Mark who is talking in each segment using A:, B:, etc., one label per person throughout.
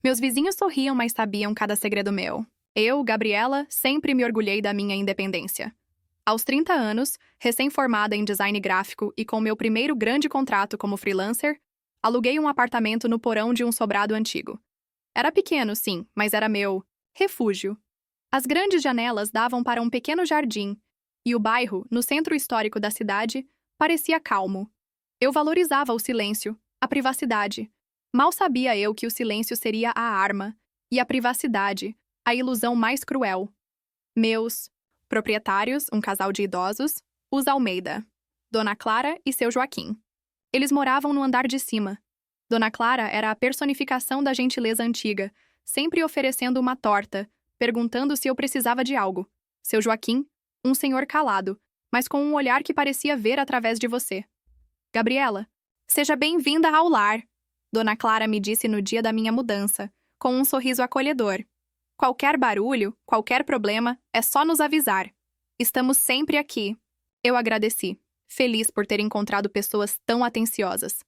A: Meus vizinhos sorriam, mas sabiam cada segredo meu. Eu, Gabriela, sempre me orgulhei da minha independência. Aos 30 anos, recém-formada em design gráfico e com meu primeiro grande contrato como freelancer, aluguei um apartamento no porão de um sobrado antigo. Era pequeno, sim, mas era meu refúgio. As grandes janelas davam para um pequeno jardim, e o bairro, no centro histórico da cidade, parecia calmo. Eu valorizava o silêncio, a privacidade. Mal sabia eu que o silêncio seria a arma, e a privacidade, a ilusão mais cruel. Meus proprietários, um casal de idosos, os Almeida, Dona Clara e seu Joaquim. Eles moravam no andar de cima. Dona Clara era a personificação da gentileza antiga, sempre oferecendo uma torta, perguntando se eu precisava de algo. Seu Joaquim, um senhor calado, mas com um olhar que parecia ver através de você. Gabriela, seja bem-vinda ao lar, Dona Clara me disse no dia da minha mudança, com um sorriso acolhedor. Qualquer barulho, qualquer problema, é só nos avisar. Estamos sempre aqui. Eu agradeci, feliz por ter encontrado pessoas tão atenciosas.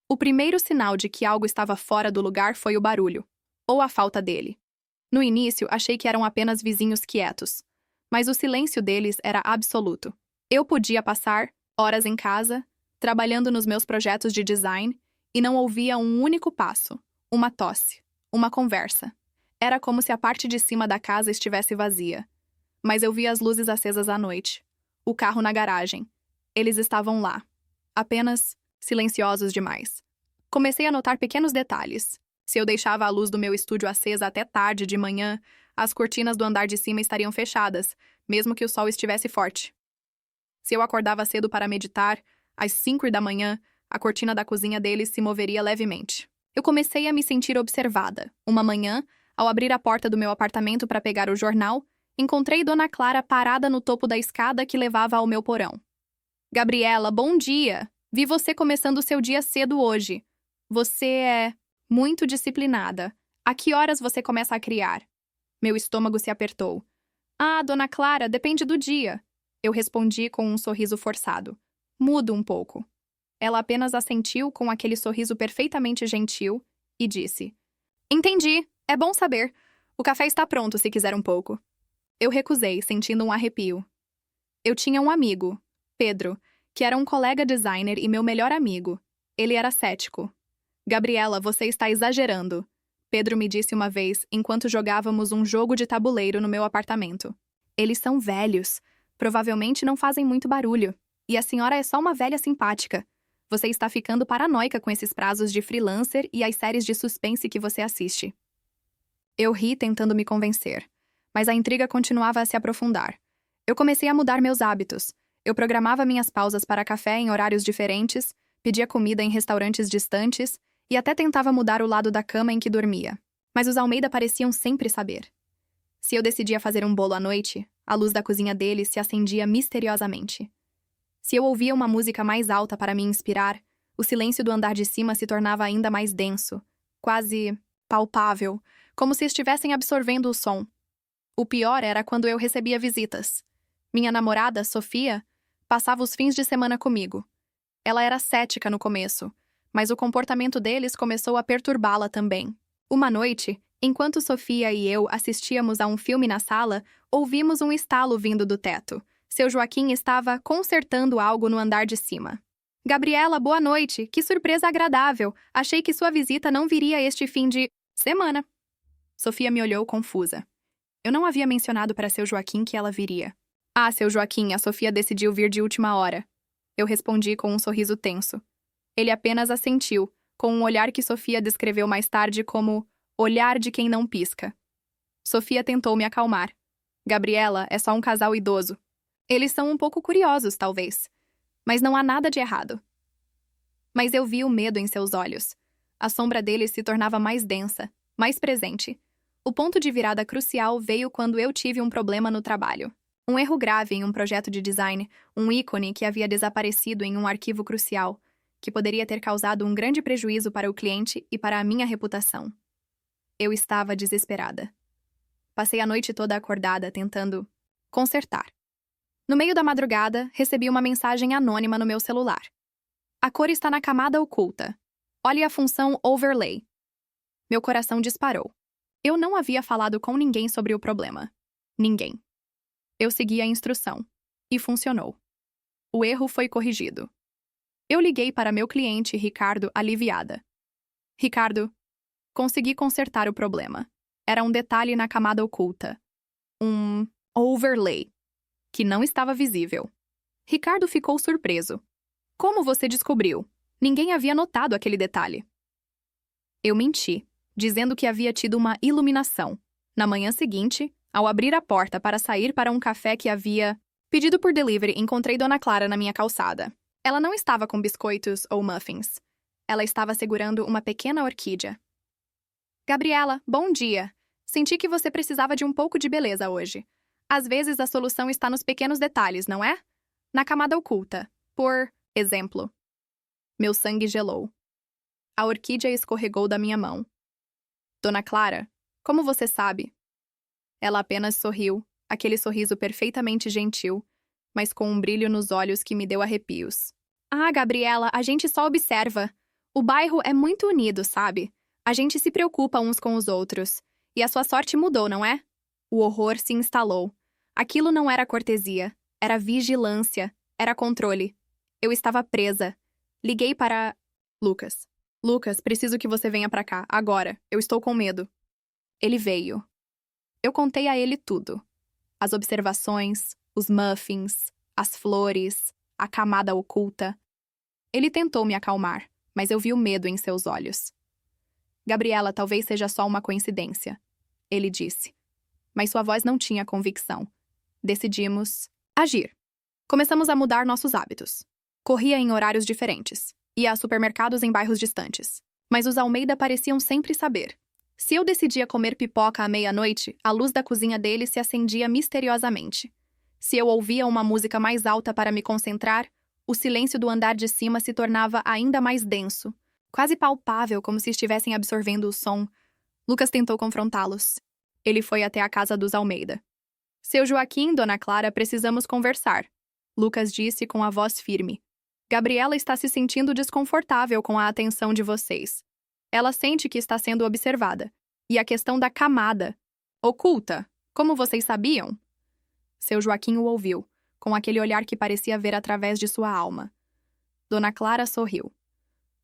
A: O primeiro sinal de que algo estava fora do lugar foi o barulho, ou a falta dele. No início, achei que eram apenas vizinhos quietos, mas o silêncio deles era absoluto. Eu podia passar horas em casa, trabalhando nos meus projetos de design, e não ouvia um único passo, uma tosse, uma conversa. Era como se a parte de cima da casa estivesse vazia. Mas eu via as luzes acesas à noite, o carro na garagem. Eles estavam lá, apenas silenciosos demais. Comecei a notar pequenos detalhes. Se eu deixava a luz do meu estúdio acesa até tarde de manhã, as cortinas do andar de cima estariam fechadas, mesmo que o sol estivesse forte. Se eu acordava cedo para meditar, às 5 da manhã, a cortina da cozinha deles se moveria levemente. Eu comecei a me sentir observada. Uma manhã, ao abrir a porta do meu apartamento para pegar o jornal, encontrei Dona Clara parada no topo da escada que levava ao meu porão. Gabriela, bom dia! Vi você começando seu dia cedo hoje. Você é muito disciplinada. A que horas você começa a criar? Meu estômago se apertou. Ah, Dona Clara, depende do dia. Eu respondi com um sorriso forçado. Mudo um pouco. Ela apenas assentiu com aquele sorriso perfeitamente gentil e disse: Entendi, é bom saber. O café está pronto se quiser um pouco. Eu recusei, sentindo um arrepio. Eu tinha um amigo, Pedro, que era um colega designer e meu melhor amigo. Ele era cético. Gabriela, você está exagerando, Pedro me disse uma vez enquanto jogávamos um jogo de tabuleiro no meu apartamento. Eles são velhos. Provavelmente não fazem muito barulho. E a senhora é só uma velha simpática. Você está ficando paranoica com esses prazos de freelancer e as séries de suspense que você assiste. Eu ri tentando me convencer, mas a intriga continuava a se aprofundar. Eu comecei a mudar meus hábitos. Eu programava minhas pausas para café em horários diferentes, pedia comida em restaurantes distantes e até tentava mudar o lado da cama em que dormia. Mas os Almeida pareciam sempre saber. Se eu decidia fazer um bolo à noite, a luz da cozinha deles se acendia misteriosamente. Se eu ouvia uma música mais alta para me inspirar, o silêncio do andar de cima se tornava ainda mais denso, quase palpável, como se estivessem absorvendo o som. O pior era quando eu recebia visitas. Minha namorada, Sofia, passava os fins de semana comigo. Ela era cética no começo, mas o comportamento deles começou a perturbá-la também. Uma noite, enquanto Sofia e eu assistíamos a um filme na sala, ouvimos um estalo vindo do teto. Seu Joaquim estava consertando algo no andar de cima. Gabriela, boa noite. Que surpresa agradável. Achei que sua visita não viria este fim de semana. Sofia me olhou confusa. Eu não havia mencionado para seu Joaquim que ela viria. Ah, seu Joaquim, a Sofia decidiu vir de última hora. Eu respondi com um sorriso tenso. Ele apenas assentiu, com um olhar que Sofia descreveu mais tarde como olhar de quem não pisca. Sofia tentou me acalmar. Gabriela, é só um casal idoso. Eles são um pouco curiosos, talvez. Mas não há nada de errado. Mas eu vi o medo em seus olhos. A sombra deles se tornava mais densa, mais presente. O ponto de virada crucial veio quando eu tive um problema no trabalho. Um erro grave em um projeto de design, um ícone que havia desaparecido em um arquivo crucial, que poderia ter causado um grande prejuízo para o cliente e para a minha reputação. Eu estava desesperada. Passei a noite toda acordada tentando consertar. No meio da madrugada, recebi uma mensagem anônima no meu celular. A cor está na camada oculta. Olhe a função Overlay. Meu coração disparou. Eu não havia falado com ninguém sobre o problema. Ninguém. Eu segui a instrução. E funcionou. O erro foi corrigido. Eu liguei para meu cliente, Ricardo, aliviada. Ricardo, consegui consertar o problema. Era um detalhe na camada oculta. Um overlay, que não estava visível. Ricardo ficou surpreso. Como você descobriu? Ninguém havia notado aquele detalhe. Eu menti, dizendo que havia tido uma iluminação. Na manhã seguinte, ao abrir a porta para sair para um café que havia pedido por delivery, encontrei Dona Clara na minha calçada. Ela não estava com biscoitos ou muffins. Ela estava segurando uma pequena orquídea. Gabriela, bom dia. Senti que você precisava de um pouco de beleza hoje. Às vezes a solução está nos pequenos detalhes, não é? Na camada oculta. Por exemplo. Meu sangue gelou. A orquídea escorregou da minha mão. Dona Clara, como você sabe? Ela apenas sorriu, aquele sorriso perfeitamente gentil, mas com um brilho nos olhos que me deu arrepios. Ah, Gabriela, a gente só observa. O bairro é muito unido, sabe? A gente se preocupa uns com os outros. E a sua sorte mudou, não é? O horror se instalou. Aquilo não era cortesia, era vigilância, era controle. Eu estava presa. Liguei para Lucas. Lucas, preciso que você venha pra cá, agora. Eu estou com medo. Ele veio. Eu contei a ele tudo. As observações, os muffins, as flores, a camada oculta. Ele tentou me acalmar, mas eu vi o medo em seus olhos. Gabriela, talvez seja só uma coincidência, ele disse. Mas sua voz não tinha convicção. Decidimos agir. Começamos a mudar nossos hábitos. Corria em horários diferentes. Ia a supermercados em bairros distantes. Mas os Almeida pareciam sempre saber. Se eu decidia comer pipoca à meia-noite, a luz da cozinha dele se acendia misteriosamente. Se eu ouvia uma música mais alta para me concentrar, o silêncio do andar de cima se tornava ainda mais denso, quase palpável, como se estivessem absorvendo o som. Lucas tentou confrontá-los. Ele foi até a casa dos Almeida. Seu Joaquim, Dona Clara, precisamos conversar. Lucas disse com a voz firme. Gabriela está se sentindo desconfortável com a atenção de vocês. Ela sente que está sendo observada. E a questão da camada. Oculta. Como vocês sabiam? Seu Joaquim o ouviu, com aquele olhar que parecia ver através de sua alma. Dona Clara sorriu.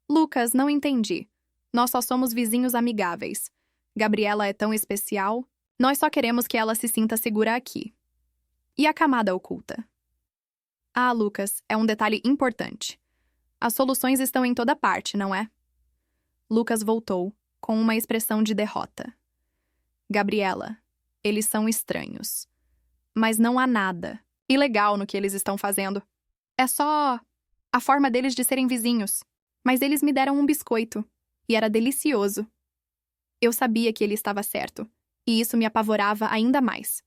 A: Lucas, não entendi. Nós só somos vizinhos amigáveis. Gabriela é tão especial. Nós só queremos que ela se sinta segura aqui. E a camada oculta? Ah, Lucas, é um detalhe importante. As soluções estão em toda parte, não é? Lucas voltou, com uma expressão de derrota. Gabriela, eles são estranhos. Mas não há nada ilegal no que eles estão fazendo. É só a forma deles de serem vizinhos. Mas eles me deram um biscoito. E era delicioso. Eu sabia que ele estava certo. E isso me apavorava ainda mais.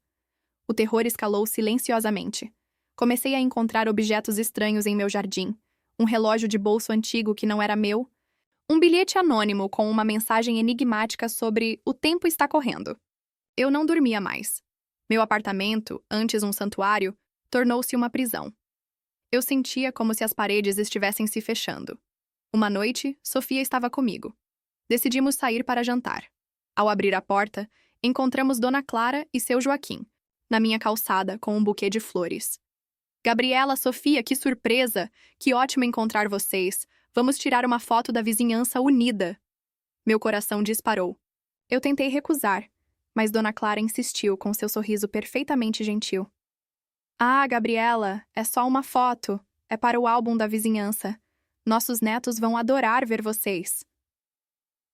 A: O terror escalou silenciosamente. Comecei a encontrar objetos estranhos em meu jardim. Um relógio de bolso antigo que não era meu. Um bilhete anônimo com uma mensagem enigmática sobre o tempo está correndo. Eu não dormia mais. Meu apartamento, antes um santuário, tornou-se uma prisão. Eu sentia como se as paredes estivessem se fechando. Uma noite, Sofia estava comigo. Decidimos sair para jantar. Ao abrir a porta, encontramos Dona Clara e seu Joaquim, na minha calçada com um buquê de flores. Gabriela, Sofia, que surpresa! Que ótimo encontrar vocês! Vamos tirar uma foto da vizinhança unida. Meu coração disparou. Eu tentei recusar, mas Dona Clara insistiu com seu sorriso perfeitamente gentil. Ah, Gabriela, é só uma foto. É para o álbum da vizinhança. Nossos netos vão adorar ver vocês.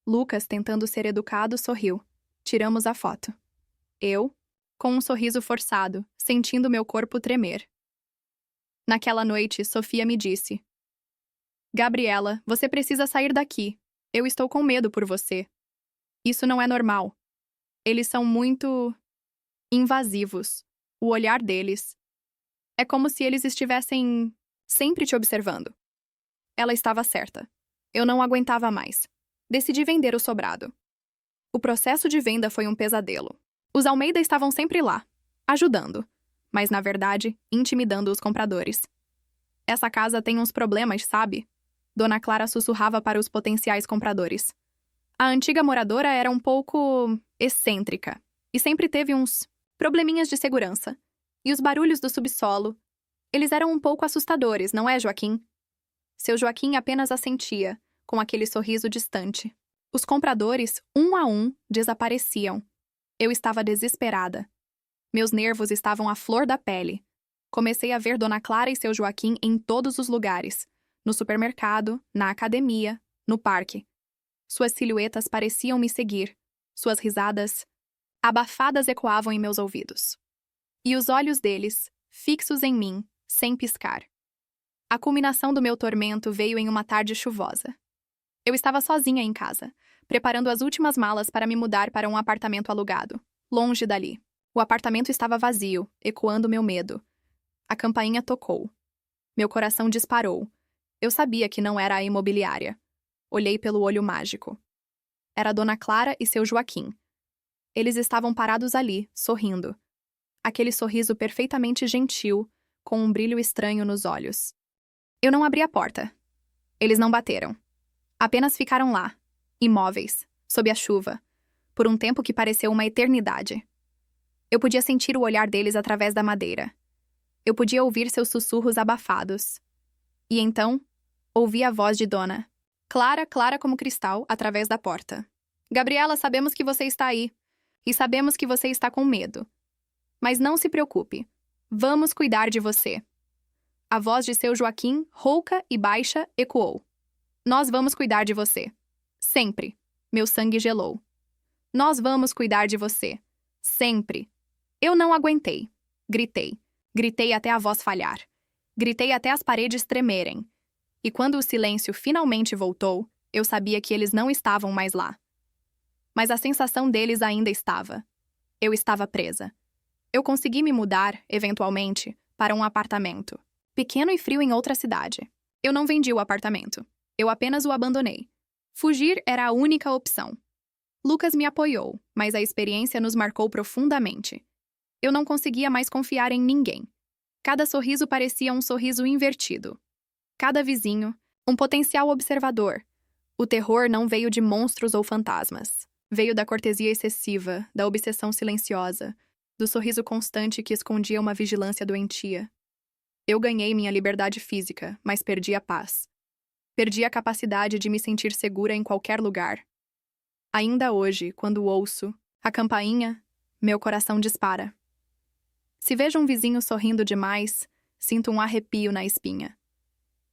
A: Lucas, tentando ser educado, sorriu. Tiramos a foto. Eu, com um sorriso forçado, sentindo meu corpo tremer. Naquela noite, Sofia me disse: Gabriela, você precisa sair daqui. Eu estou com medo por você. Isso não é normal. Eles são muito invasivos. O olhar deles. É como se eles estivessem sempre te observando. Ela estava certa. Eu não aguentava mais. Decidi vender o sobrado. O processo de venda foi um pesadelo. Os Almeida estavam sempre lá, ajudando, mas, na verdade, intimidando os compradores. Essa casa tem uns problemas, sabe? Dona Clara sussurrava para os potenciais compradores. A antiga moradora era um pouco excêntrica e sempre teve uns probleminhas de segurança. E os barulhos do subsolo, eles eram um pouco assustadores, não é, Joaquim? Seu Joaquim apenas assentia, com aquele sorriso distante. Os compradores, um a um, desapareciam. Eu estava desesperada. Meus nervos estavam à flor da pele. Comecei a ver Dona Clara e seu Joaquim em todos os lugares. No supermercado, na academia, no parque. Suas silhuetas pareciam me seguir. Suas risadas abafadas ecoavam em meus ouvidos. E os olhos deles, fixos em mim, sem piscar. A culminação do meu tormento veio em uma tarde chuvosa. Eu estava sozinha em casa, preparando as últimas malas para me mudar para um apartamento alugado, longe dali. O apartamento estava vazio, ecoando meu medo. A campainha tocou. Meu coração disparou. Eu sabia que não era a imobiliária. Olhei pelo olho mágico. Era Dona Clara e seu Joaquim. Eles estavam parados ali, sorrindo. Aquele sorriso perfeitamente gentil, com um brilho estranho nos olhos. Eu não abri a porta. Eles não bateram. Apenas ficaram lá, imóveis, sob a chuva, por um tempo que pareceu uma eternidade. Eu podia sentir o olhar deles através da madeira. Eu podia ouvir seus sussurros abafados. E então, ouvi a voz de Dona Clara, clara como cristal, através da porta. Gabriela, sabemos que você está aí. E sabemos que você está com medo. Mas não se preocupe. Vamos cuidar de você. A voz de seu Joaquim, rouca e baixa, ecoou. Nós vamos cuidar de você. Sempre. Meu sangue gelou. Nós vamos cuidar de você. Sempre. Eu não aguentei. Gritei. Gritei até a voz falhar. Gritei até as paredes tremerem. E quando o silêncio finalmente voltou, eu sabia que eles não estavam mais lá. Mas a sensação deles ainda estava. Eu estava presa. Eu consegui me mudar, eventualmente, para um apartamento. Pequeno e frio em outra cidade. Eu não vendi o apartamento. Eu apenas o abandonei. Fugir era a única opção. Lucas me apoiou, mas a experiência nos marcou profundamente. Eu não conseguia mais confiar em ninguém. Cada sorriso parecia um sorriso invertido. Cada vizinho, um potencial observador. O terror não veio de monstros ou fantasmas. Veio da cortesia excessiva, da obsessão silenciosa, do sorriso constante que escondia uma vigilância doentia. Eu ganhei minha liberdade física, mas perdi a paz. Perdi a capacidade de me sentir segura em qualquer lugar. Ainda hoje, quando ouço a campainha, meu coração dispara. Se vejo um vizinho sorrindo demais, sinto um arrepio na espinha.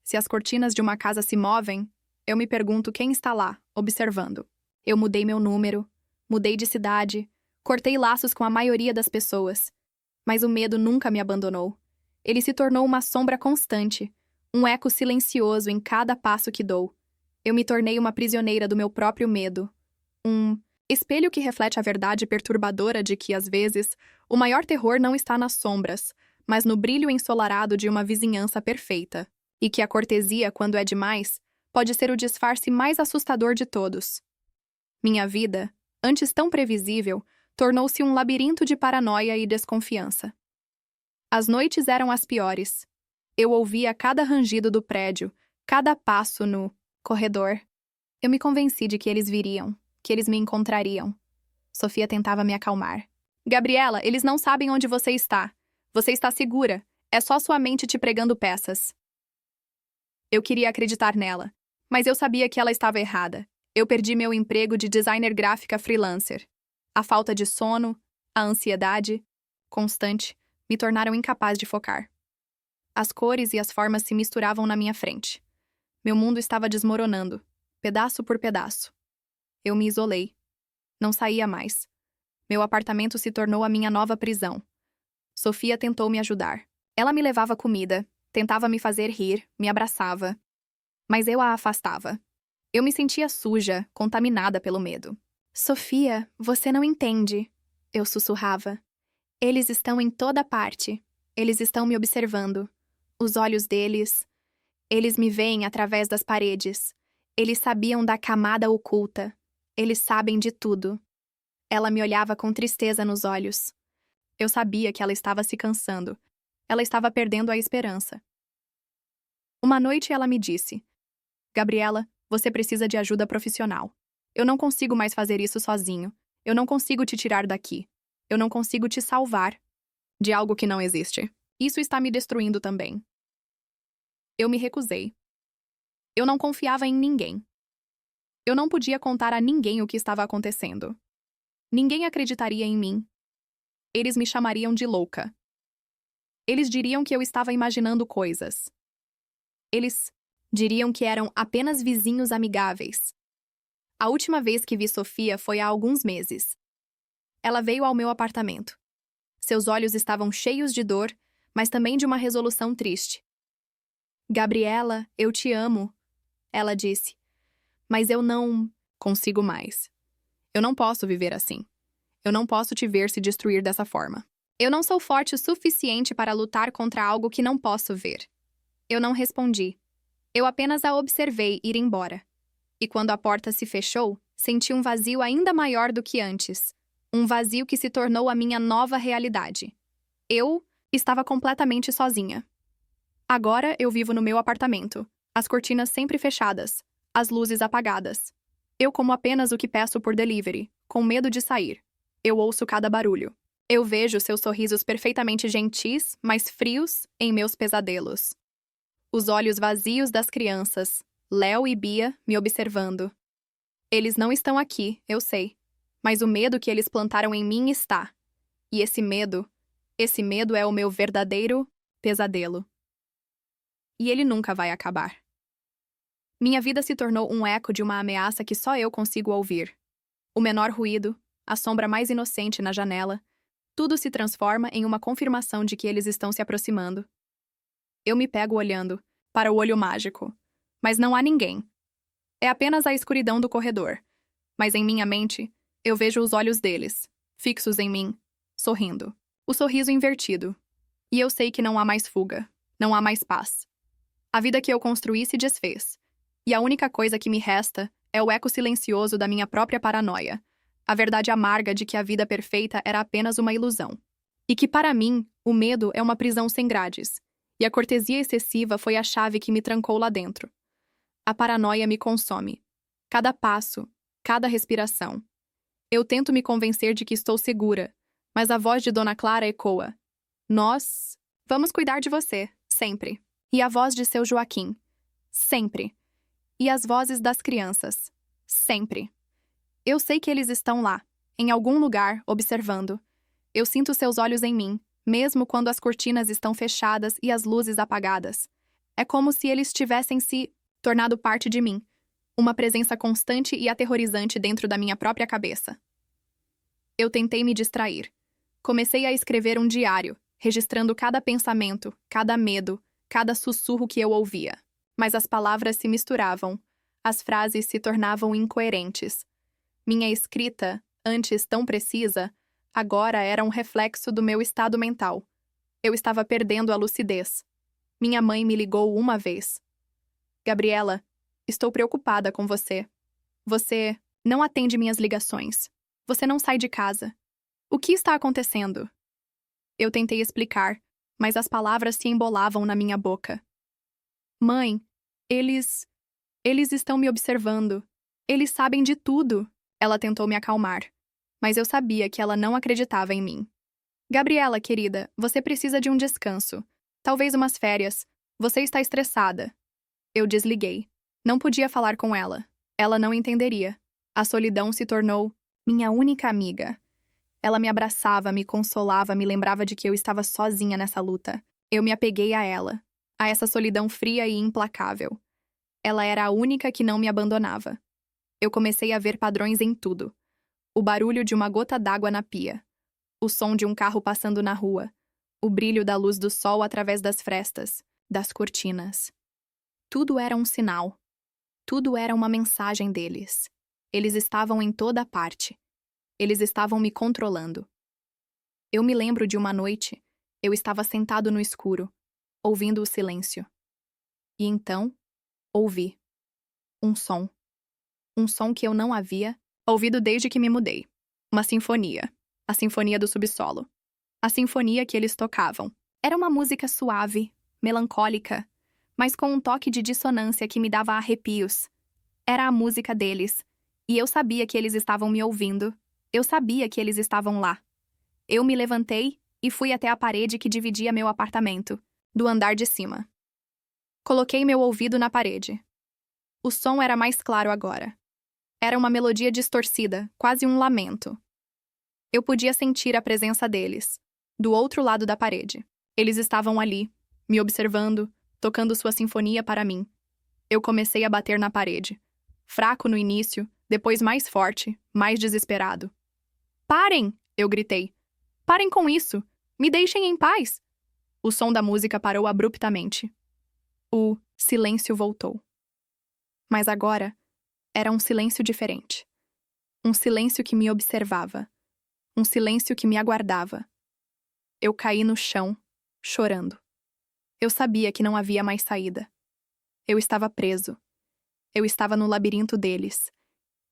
A: Se as cortinas de uma casa se movem, eu me pergunto quem está lá, observando. Eu mudei meu número, mudei de cidade, cortei laços com a maioria das pessoas. Mas o medo nunca me abandonou. Ele se tornou uma sombra constante, um eco silencioso em cada passo que dou. Eu me tornei uma prisioneira do meu próprio medo. Um espelho que reflete a verdade perturbadora de que, às vezes, o maior terror não está nas sombras, mas no brilho ensolarado de uma vizinhança perfeita. E que a cortesia, quando é demais, pode ser o disfarce mais assustador de todos. Minha vida, antes tão previsível, tornou-se um labirinto de paranoia e desconfiança. As noites eram as piores. Eu ouvia cada rangido do prédio, cada passo no corredor. Eu me convenci de que eles viriam, que eles me encontrariam. Sofia tentava me acalmar. Gabriela, eles não sabem onde você está. Você está segura. É só sua mente te pregando peças. Eu queria acreditar nela, mas eu sabia que ela estava errada. Eu perdi meu emprego de designer gráfica freelancer. A falta de sono, a ansiedade constante me tornaram incapaz de focar. As cores e as formas se misturavam na minha frente. Meu mundo estava desmoronando, pedaço por pedaço. Eu me isolei. Não saía mais. Meu apartamento se tornou a minha nova prisão. Sofia tentou me ajudar. Ela me levava comida, tentava me fazer rir, me abraçava. Mas eu a afastava. Eu me sentia suja, contaminada pelo medo. Sofia, você não entende, eu sussurrava. Eles estão em toda parte. Eles estão me observando. Os olhos deles. Eles me veem através das paredes. Eles sabiam da camada oculta. Eles sabem de tudo. Ela me olhava com tristeza nos olhos. Eu sabia que ela estava se cansando. Ela estava perdendo a esperança. Uma noite ela me disse: Gabriela, você precisa de ajuda profissional. Eu não consigo mais fazer isso sozinho. Eu não consigo te tirar daqui. Eu não consigo te salvar de algo que não existe. Isso está me destruindo também. Eu me recusei. Eu não confiava em ninguém. Eu não podia contar a ninguém o que estava acontecendo. Ninguém acreditaria em mim. Eles me chamariam de louca. Eles diriam que eu estava imaginando coisas. Eles diriam que eram apenas vizinhos amigáveis. A última vez que vi Sofia foi há alguns meses. Ela veio ao meu apartamento. Seus olhos estavam cheios de dor, mas também de uma resolução triste. Gabriela, eu te amo, ela disse. Mas eu não consigo mais. Eu não posso viver assim. Eu não posso te ver se destruir dessa forma. Eu não sou forte o suficiente para lutar contra algo que não posso ver. Eu não respondi. Eu apenas a observei ir embora. E quando a porta se fechou, senti um vazio ainda maior do que antes. Um vazio que se tornou a minha nova realidade. Eu estava completamente sozinha. Agora eu vivo no meu apartamento, as cortinas sempre fechadas, as luzes apagadas. Eu como apenas o que peço por delivery, com medo de sair. Eu ouço cada barulho. Eu vejo seus sorrisos perfeitamente gentis, mas frios, em meus pesadelos. Os olhos vazios das crianças, Léo e Bia, me observando. Eles não estão aqui, eu sei. Mas o medo que eles plantaram em mim está. E esse medo é o meu verdadeiro pesadelo. E ele nunca vai acabar. Minha vida se tornou um eco de uma ameaça que só eu consigo ouvir. O menor ruído, a sombra mais inocente na janela, tudo se transforma em uma confirmação de que eles estão se aproximando. Eu me pego olhando para o olho mágico, mas não há ninguém. É apenas a escuridão do corredor. Mas em minha mente, eu vejo os olhos deles, fixos em mim, sorrindo. O sorriso invertido. E eu sei que não há mais fuga, não há mais paz. A vida que eu construí se desfez. E a única coisa que me resta é o eco silencioso da minha própria paranoia. A verdade amarga de que a vida perfeita era apenas uma ilusão. E que, para mim, o medo é uma prisão sem grades. E a cortesia excessiva foi a chave que me trancou lá dentro. A paranoia me consome. Cada passo, cada respiração. Eu tento me convencer de que estou segura, mas a voz de Dona Clara ecoa. Nós vamos cuidar de você, sempre. E a voz de seu Joaquim. Sempre. E as vozes das crianças. Sempre. Eu sei que eles estão lá, em algum lugar, observando. Eu sinto seus olhos em mim, mesmo quando as cortinas estão fechadas e as luzes apagadas. É como se eles tivessem se tornado parte de mim, uma presença constante e aterrorizante dentro da minha própria cabeça. Eu tentei me distrair. Comecei a escrever um diário, registrando cada pensamento, cada medo, cada sussurro que eu ouvia. Mas as palavras se misturavam, as frases se tornavam incoerentes. Minha escrita, antes tão precisa, agora era um reflexo do meu estado mental. Eu estava perdendo a lucidez. Minha mãe me ligou uma vez. Gabriela, estou preocupada com você. Você não atende minhas ligações. Você não sai de casa. O que está acontecendo? Eu tentei explicar, mas as palavras se embolavam na minha boca. Mãe, eles estão me observando. Eles sabem de tudo. Ela tentou me acalmar, mas eu sabia que ela não acreditava em mim. Gabriela, querida, você precisa de um descanso. Talvez umas férias. Você está estressada. Eu desliguei. Não podia falar com ela. Ela não entenderia. A solidão se tornou minha única amiga. Ela me abraçava, me consolava, me lembrava de que eu estava sozinha nessa luta. Eu me apeguei a ela, a essa solidão fria e implacável. Ela era a única que não me abandonava. Eu comecei a ver padrões em tudo. O barulho de uma gota d'água na pia. O som de um carro passando na rua. O brilho da luz do sol através das frestas, das cortinas. Tudo era um sinal. Tudo era uma mensagem deles. Eles estavam em toda parte. Eles estavam me controlando. Eu me lembro de uma noite, eu estava sentado no escuro, ouvindo o silêncio. E então, ouvi. Um som. Um som que eu não havia ouvido desde que me mudei. Uma sinfonia. A sinfonia do subsolo. A sinfonia que eles tocavam. Era uma música suave, melancólica, mas com um toque de dissonância que me dava arrepios. Era a música deles. E eu sabia que eles estavam me ouvindo. Eu sabia que eles estavam lá. Eu me levantei e fui até a parede que dividia meu apartamento, do andar de cima. Coloquei meu ouvido na parede. O som era mais claro agora. Era uma melodia distorcida, quase um lamento. Eu podia sentir a presença deles, do outro lado da parede. Eles estavam ali, me observando, tocando sua sinfonia para mim. Eu comecei a bater na parede. Fraco no início, depois mais forte, mais desesperado. Parem! Eu gritei. Parem com isso! Me deixem em paz! O som da música parou abruptamente. O silêncio voltou. Mas agora, era um silêncio diferente. Um silêncio que me observava. Um silêncio que me aguardava. Eu caí no chão, chorando. Eu sabia que não havia mais saída. Eu estava preso. Eu estava no labirinto deles.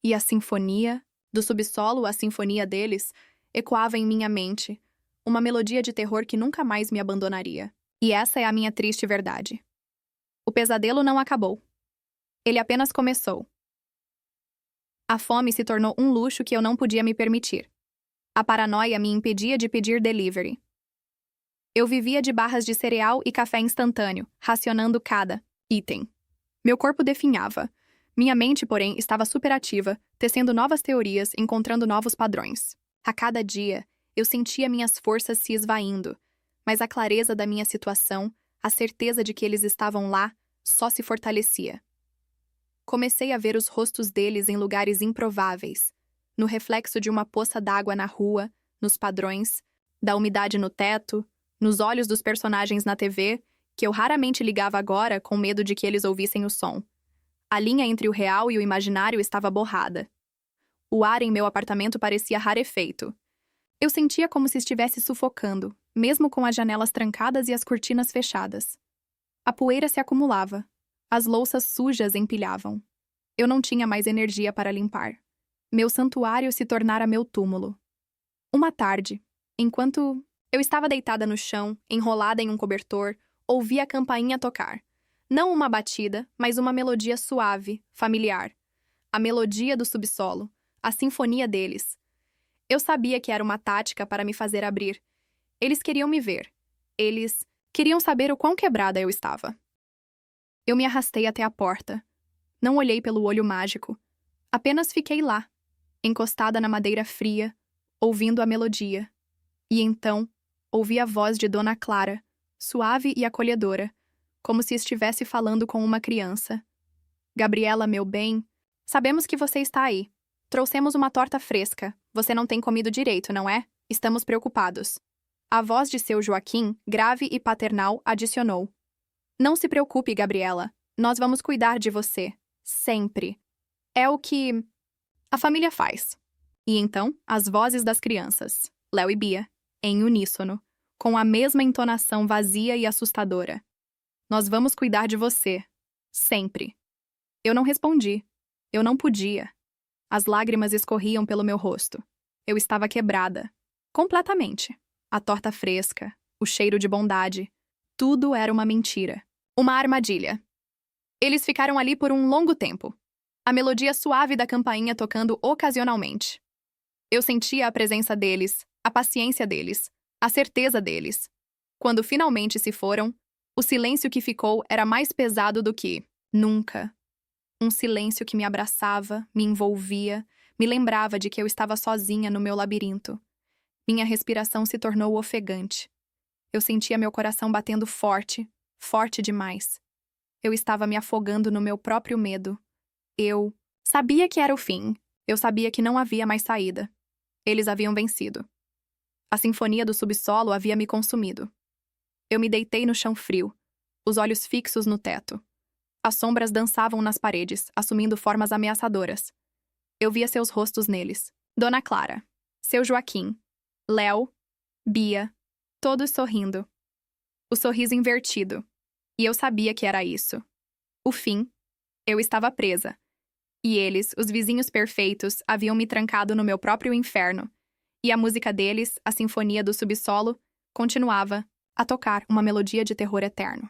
A: E a sinfonia, do subsolo à sinfonia deles, ecoava em minha mente, uma melodia de terror que nunca mais me abandonaria. E essa é a minha triste verdade. O pesadelo não acabou. Ele apenas começou. A fome se tornou um luxo que eu não podia me permitir. A paranoia me impedia de pedir delivery. Eu vivia de barras de cereal e café instantâneo, racionando cada item. Meu corpo definhava. Minha mente, porém, estava superativa, tecendo novas teorias, encontrando novos padrões. A cada dia, eu sentia minhas forças se esvaindo, mas a clareza da minha situação, a certeza de que eles estavam lá, só se fortalecia. Comecei a ver os rostos deles em lugares improváveis, no reflexo de uma poça d'água na rua, nos padrões, da umidade no teto, nos olhos dos personagens na TV, que eu raramente ligava agora com medo de que eles ouvissem o som. A linha entre o real e o imaginário estava borrada. O ar em meu apartamento parecia rarefeito. Eu sentia como se estivesse sufocando, mesmo com as janelas trancadas e as cortinas fechadas. A poeira se acumulava. As louças sujas empilhavam. Eu não tinha mais energia para limpar. Meu santuário se tornara meu túmulo. Uma tarde, enquanto eu estava deitada no chão, enrolada em um cobertor, ouvi a campainha tocar. Não uma batida, mas uma melodia suave, familiar. A melodia do subsolo, a sinfonia deles. Eu sabia que era uma tática para me fazer abrir. Eles queriam me ver. Eles queriam saber o quão quebrada eu estava. Eu me arrastei até a porta. Não olhei pelo olho mágico. Apenas fiquei lá, encostada na madeira fria, ouvindo a melodia. E então, ouvi a voz de Dona Clara, suave e acolhedora, como se estivesse falando com uma criança. Gabriela, meu bem, sabemos que você está aí. Trouxemos uma torta fresca. Você não tem comido direito, não é? Estamos preocupados. A voz de seu Joaquim, grave e paternal, adicionou. Não se preocupe, Gabriela. Nós vamos cuidar de você. Sempre. É o que a família faz. E então, as vozes das crianças, Léo e Bia, em uníssono, com a mesma entonação vazia e assustadora. Nós vamos cuidar de você. Sempre. Eu não respondi. Eu não podia. As lágrimas escorriam pelo meu rosto. Eu estava quebrada. Completamente. A torta fresca, o cheiro de bondade. Tudo era uma mentira. Uma armadilha. Eles ficaram ali por um longo tempo. A melodia suave da campainha tocando ocasionalmente. Eu sentia a presença deles, a paciência deles, a certeza deles. Quando finalmente se foram, o silêncio que ficou era mais pesado do que nunca. Um silêncio que me abraçava, me envolvia, me lembrava de que eu estava sozinha no meu labirinto. Minha respiração se tornou ofegante. Eu sentia meu coração batendo forte, forte demais. Eu estava me afogando no meu próprio medo. Eu sabia que era o fim. Eu sabia que não havia mais saída. Eles haviam vencido. A sinfonia do subsolo havia me consumido. Eu me deitei no chão frio, os olhos fixos no teto. As sombras dançavam nas paredes, assumindo formas ameaçadoras. Eu via seus rostos neles. Dona Clara, seu Joaquim, Léo, Bia, todos sorrindo. O sorriso invertido. E eu sabia que era isso. O fim. Eu estava presa. E eles, os vizinhos perfeitos, haviam me trancado no meu próprio inferno. E a música deles, a sinfonia do subsolo, continuava a tocar uma melodia de terror eterno.